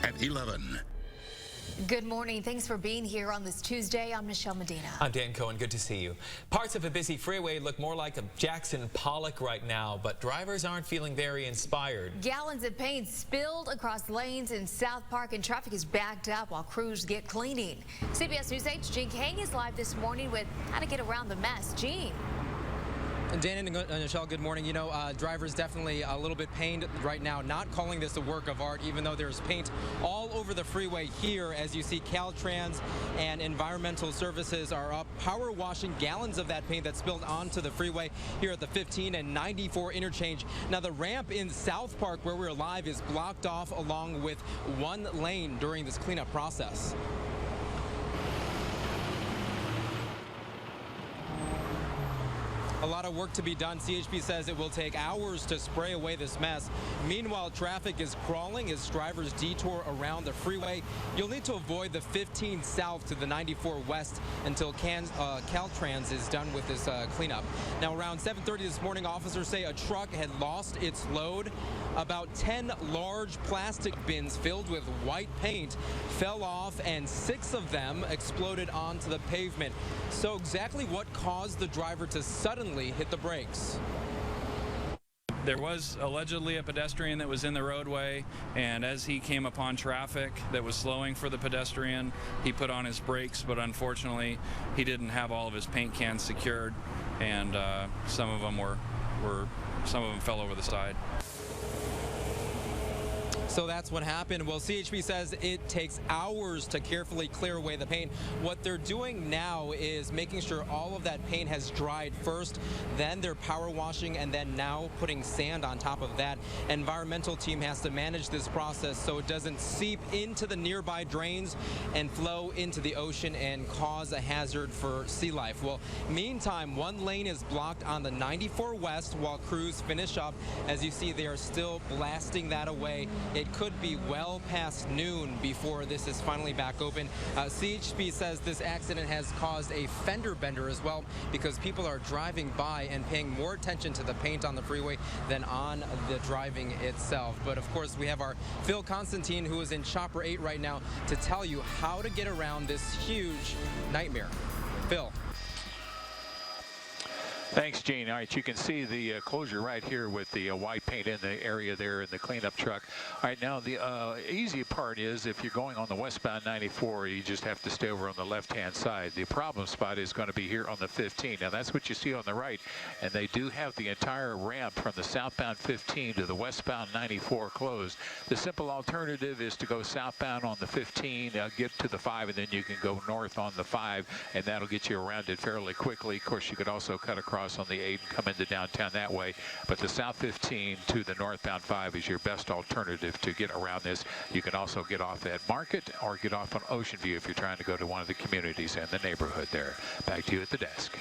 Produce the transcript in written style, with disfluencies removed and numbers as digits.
at 11. Good morning. Thanks for being here on this Tuesday. I'm Michelle Medina. I'm Dan Cohen. Good to see you. Parts of a busy freeway look more like a Jackson Pollock right now, but drivers aren't feeling very inspired. Gallons of paint spilled across lanes in South Park, and traffic is backed up while crews get cleaning. CBS News 8's Gene Kang is live this morning with how to get around the mess. Gene. Dan and Michelle, good morning. You know, drivers definitely a little bit pained right now, not calling this a work of art, even though there's paint all over the freeway here. As you see, Caltrans and environmental services are up, power washing gallons of that paint that spilled onto the freeway here at the 15 and 94 interchange. Now, the ramp in South Park where we're live is blocked off along with one lane during this cleanup process. A lot of work to be done. CHP says it will take hours to spray away this mess. Meanwhile, traffic is crawling as drivers detour around the freeway. You'll need to avoid the 15 south to the 94 west until Caltrans is done with this cleanup. Now, around 7:30 this morning, officers say a truck had lost its load. About 10 large plastic bins filled with white paint fell off, and 6 of them exploded onto the pavement. So exactly what caused the driver to suddenly hit the brakes? There was allegedly a pedestrian that was in the roadway, and as he came upon traffic that was slowing for the pedestrian, he put on his brakes, but unfortunately he didn't have all of his paint cans secured, and some of them fell over the side. So that's what happened. Well, CHP says it takes hours to carefully clear away the paint. What they're doing now is making sure all of that paint has dried first, then they're power washing, and then now putting sand on top of that. Environmental team has to manage this process so it doesn't seep into the nearby drains and flow into the ocean and cause a hazard for sea life. Well, meantime, one lane is blocked on the 94 west while crews finish up. As you see, they are still blasting that away. It could be well past noon before this is finally back open. CHP says this accident has caused a fender bender as well because people are driving by and paying more attention to the paint on the freeway than on the driving itself. But of course, we have our Konstantin, who is in Chopper 8 right now, to tell you how to get around this huge nightmare. Phil. Thanks, Gene. All right, you can see the closure right here with the white paint in the area there in the cleanup truck. All right, now the easy part is if you're going on the westbound 94, you just have to stay over on the left-hand side. The problem spot is going to be here on the 15. Now, that's what you see on the right, and they do have the entire ramp from the southbound 15 to the westbound 94 closed. The simple alternative is to go southbound on the 15, get to the 5, and then you can go north on the 5, and that'll get you around it fairly quickly. Of course, you could also cut across on the 8 and come into downtown that way, but the south 15 to the northbound 5 is your best alternative to get around this. You can also get off at Market or get off on Ocean View if you're trying to go to one of the communities in the neighborhood there. Back to you at the desk.